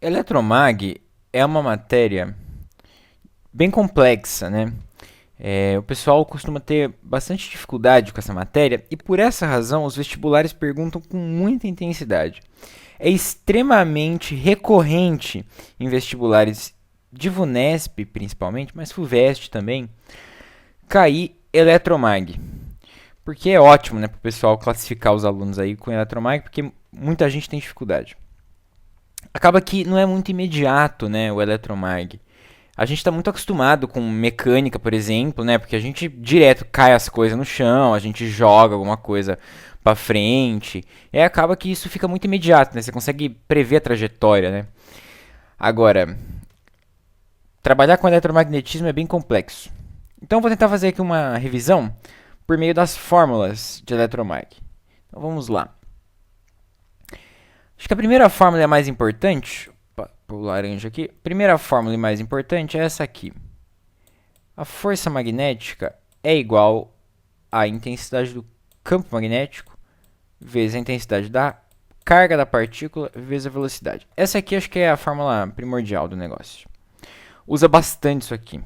Eletromag é uma matéria bem complexa, né? O pessoal costuma ter bastante dificuldade com essa matéria e por essa razão os vestibulares perguntam com muita intensidade. É extremamente recorrente em vestibulares de VUNESP, principalmente, mas FUVEST também, cair Eletromag. Porque é ótimo, né, para o pessoal classificar os alunos aí com Eletromag, porque muita gente tem dificuldade. Acaba que não é muito imediato, né, o Eletromag. A gente está muito acostumado com mecânica, por exemplo, né? Porque a gente direto cai as coisas no chão, a gente joga alguma coisa para frente. E acaba que isso fica muito imediato, né? Você consegue prever a trajetória, né? Agora, trabalhar com eletromagnetismo é bem complexo. Então, vou tentar fazer aqui uma revisão por meio das fórmulas de eletromag. Então, vamos lá. Acho que a primeira fórmula é a mais importante. Para o laranja aqui. Primeira fórmula e mais importante é essa aqui. A força magnética é igual à intensidade do campo magnético vezes a intensidade da carga da partícula vezes a velocidade. Essa aqui acho que é a fórmula primordial do negócio. Usa bastante isso aqui.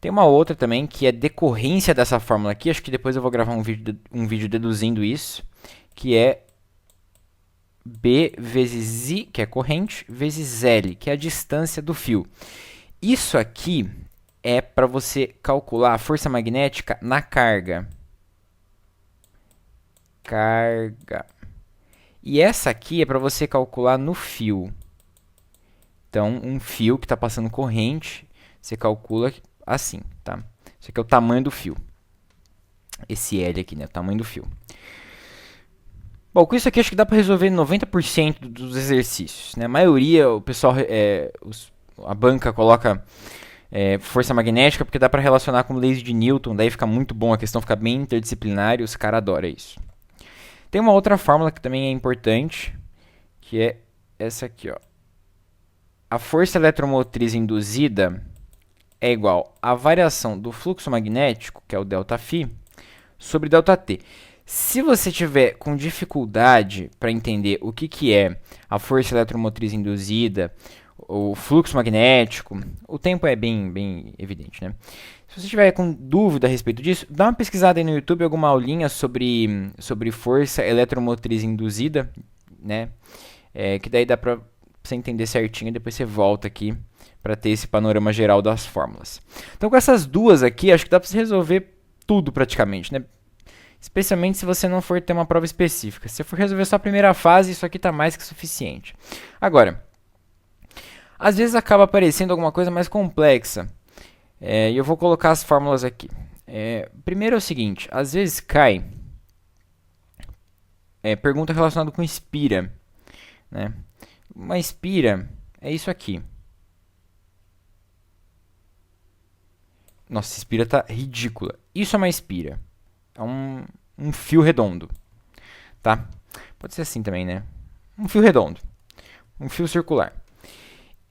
Tem uma outra também que é decorrência dessa fórmula aqui. Acho que depois eu vou gravar um vídeo deduzindo isso. Que é B vezes I, que é corrente, vezes L, que é a distância do fio. Isso aqui é para você calcular a força magnética na carga. Carga. E essa aqui é para você calcular no fio. Então, um fio que está passando corrente, você calcula assim, tá? Isso aqui é o tamanho do fio. Esse L aqui, né? O tamanho do fio. Bom, com isso aqui acho que dá para resolver 90% dos exercícios, né? A maioria, o pessoal, a banca coloca força magnética porque dá para relacionar com leis de Newton, daí fica muito bom, a questão fica bem interdisciplinar e os caras adoram isso. Tem uma outra fórmula que também é importante, que é essa aqui, ó. A força eletromotriz induzida é igual à variação do fluxo magnético, que é o ΔΦ, sobre ΔT. Se você tiver com dificuldade para entender o que é a força eletromotriz induzida, o fluxo magnético, o tempo é bem evidente, né? Se você tiver com dúvida a respeito disso, dá uma pesquisada aí no YouTube, alguma aulinha sobre força eletromotriz induzida, né? Que daí dá para você entender certinho e depois você volta aqui para ter esse panorama geral das fórmulas. Então com essas duas aqui, acho que dá para você resolver tudo praticamente, né? Especialmente se você não for ter uma prova específica. Se você for resolver só a primeira fase, isso aqui está mais que suficiente. Agora, às vezes acaba aparecendo alguma coisa mais complexa. E eu vou colocar as fórmulas aqui. Primeiro é o seguinte, às vezes cai pergunta relacionada com espira, né? Uma espira é isso aqui. Nossa, espira tá ridícula. Isso é uma espira. É um fio redondo, tá? Pode ser assim também, né? Um fio redondo, um fio circular.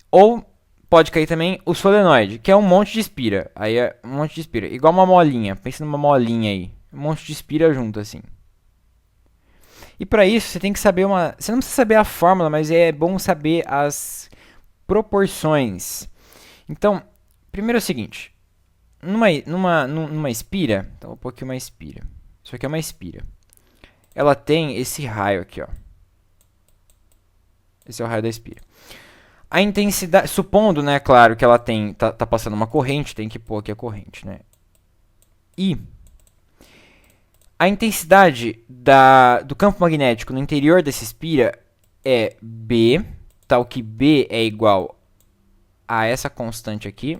Ou pode cair também o solenoide, que é um monte de espira. Aí é um monte de espira, igual uma molinha. Pensa numa molinha aí, um monte de espira junto assim. E para isso você tem que saber você não precisa saber a fórmula, mas é bom saber as proporções. Então, primeiro é o seguinte. Numa espira, então vou pôr aqui uma espira. Isso aqui é uma espira. Ela tem esse raio aqui, ó. Esse é o raio da espira. A intensidade, supondo, né, claro, que ela tá passando uma corrente, tem que pôr aqui a corrente, né? E a intensidade do campo magnético no interior dessa espira é B, tal que B é igual a essa constante aqui,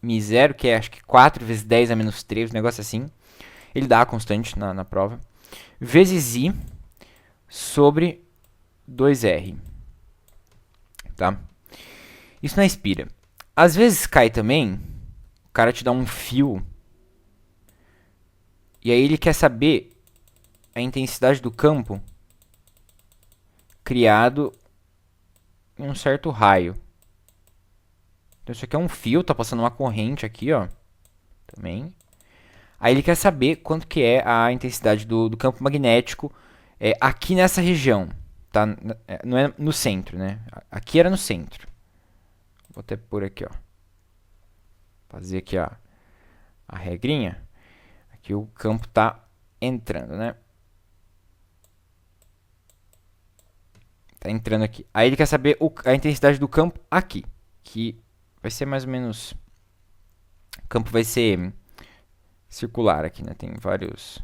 μ0, que é acho que 4 vezes 10 a menos 3, um negócio assim. Ele dá a constante na prova. Vezes I sobre 2R. Tá? Isso na espira. Às vezes cai também, o cara te dá um fio, e aí ele quer saber a intensidade do campo criado em um certo raio. Então isso aqui é um fio, tá passando uma corrente aqui, ó. Também. Aí ele quer saber quanto que é a intensidade do campo magnético aqui nessa região. tá, não é no centro, né? Aqui era no centro. Vou até pôr aqui, ó. Fazer aqui a regrinha. Aqui o campo tá entrando, né? Tá entrando aqui. Aí ele quer saber a intensidade do campo aqui. Que vai ser mais ou menos... O campo vai ser circular aqui, né? Tem vários...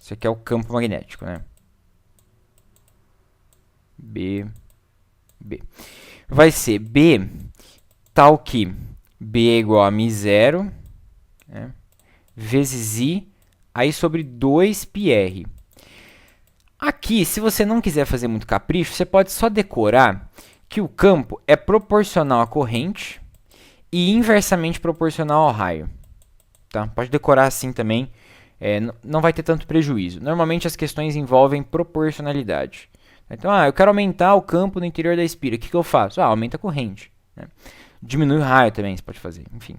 Esse aqui é o campo magnético, né? B. Vai ser B tal que B é igual a μ0, né, vezes I, aí sobre 2πr. Aqui, se você não quiser fazer muito capricho, você pode só decorar que o campo é proporcional à corrente e inversamente proporcional ao raio. Tá? Pode decorar assim também, não vai ter tanto prejuízo. Normalmente as questões envolvem proporcionalidade. Então, eu quero aumentar o campo no interior da espira. O que eu faço? Aumenta a corrente. Né? Diminui o raio também, você pode fazer. Enfim.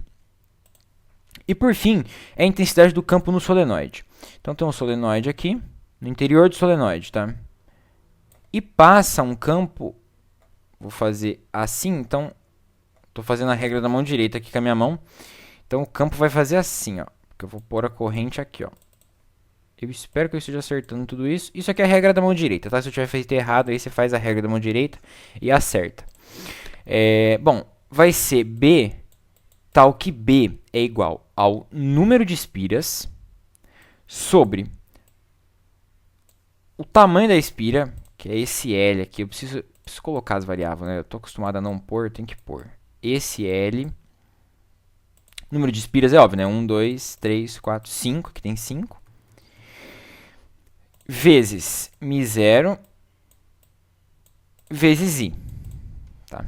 E por fim, é a intensidade do campo no solenoide. Então tem um solenoide aqui, no interior do solenoide, tá? E passa um campo, vou fazer assim, então, estou fazendo a regra da mão direita aqui com a minha mão. Então o campo vai fazer assim, ó, porque eu vou pôr a corrente aqui, ó. Eu espero que eu esteja acertando tudo isso. Isso aqui é a regra da mão direita, tá? Se eu tiver feito errado, aí você faz a regra da mão direita e acerta. Bom, vai ser B tal que B é igual ao número de espiras sobre o tamanho da espira, que é esse L aqui. Eu preciso colocar as variáveis, né? Eu estou acostumado a não pôr, tem que pôr. Esse L. Número de espiras é óbvio, né? 1, 2, 3, 4, 5. Aqui tem 5. Vezes μ0 vezes I. Tá?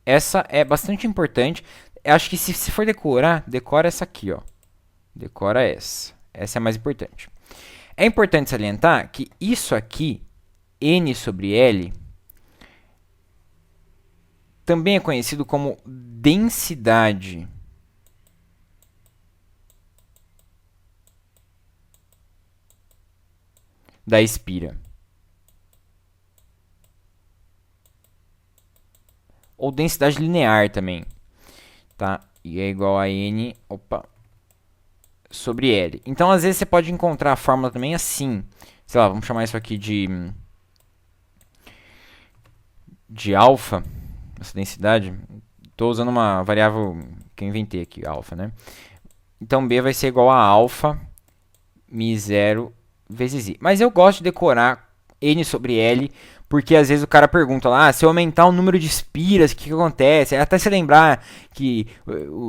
Essa é bastante importante. Eu acho que se for decorar, decora essa aqui, ó. Decora essa. Essa é a mais importante. É importante salientar que isso aqui, N sobre L, também é conhecido como densidade da espira. Ou densidade linear também. Tá? E é igual a N sobre L. Então, às vezes, você pode encontrar a fórmula também assim. Sei lá, vamos chamar isso aqui de alfa. Essa densidade. Estou usando uma variável que eu inventei aqui, alfa, né? Então, B vai ser igual a alfa μ0 vezes I. Mas eu gosto de decorar N sobre L, porque às vezes o cara pergunta lá, se eu aumentar o número de espiras, o que acontece? Até se lembrar que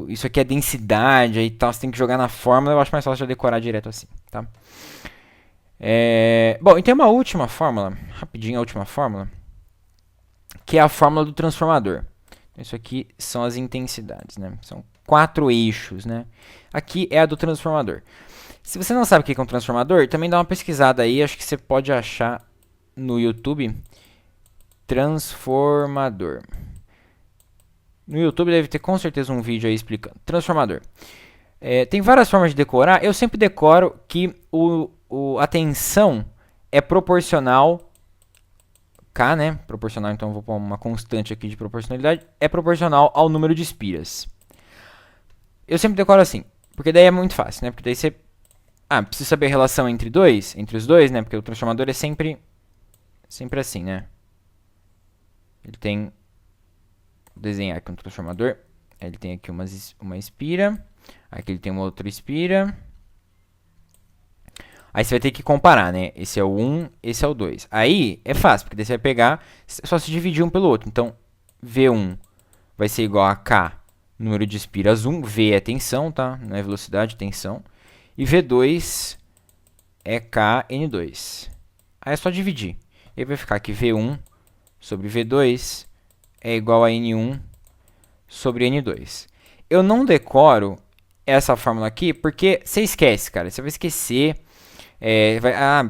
isso aqui é densidade e tal, você tem que jogar na fórmula, eu acho mais fácil de decorar direto assim, tá? Bom, e tem uma última fórmula, rapidinho a última fórmula, que é a fórmula do transformador. Isso aqui são as intensidades, né? São 4 eixos, né? Aqui é a do transformador. Se você não sabe o que é um transformador, também dá uma pesquisada aí, acho que você pode achar no YouTube, transformador. No YouTube deve ter com certeza um vídeo aí explicando. Transformador. Tem várias formas de decorar. Eu sempre decoro que a tensão é proporcional. K, né? Proporcional, então eu vou pôr uma constante aqui de proporcionalidade. É proporcional ao número de espiras. Eu sempre decoro assim, porque daí é muito fácil, né? Porque daí você... precisa saber a relação entre os dois, né? Porque o transformador é sempre assim, né? Ele tem... Vou desenhar aqui um transformador. Ele tem aqui uma espira. Aqui ele tem uma outra espira. Aí você vai ter que comparar, né? Esse é o 1, esse é o 2. Aí é fácil, porque daí você vai pegar... É só se dividir um pelo outro. Então, V1 vai ser igual a K, número de espiras 1. V é tensão, tá? Não é velocidade, tensão. E V2 é KN2. Aí é só dividir. E aí vai ficar que V1 sobre V2 é igual a N1 sobre N2. Eu não decoro essa fórmula aqui porque você esquece, cara. Você vai esquecer.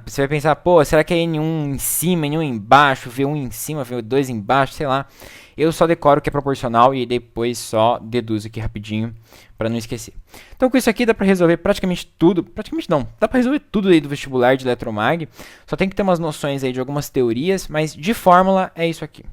Você vai pensar, pô, será que é N1 em cima, N1 embaixo, V1 em cima, V2 embaixo, sei lá. Eu só decoro o que é proporcional e depois só deduzo aqui rapidinho para não esquecer. Então com isso aqui dá para resolver praticamente tudo, praticamente não, dá para resolver tudo aí do vestibular de Eletromag. Só tem que ter umas noções aí de algumas teorias, mas de fórmula é isso aqui.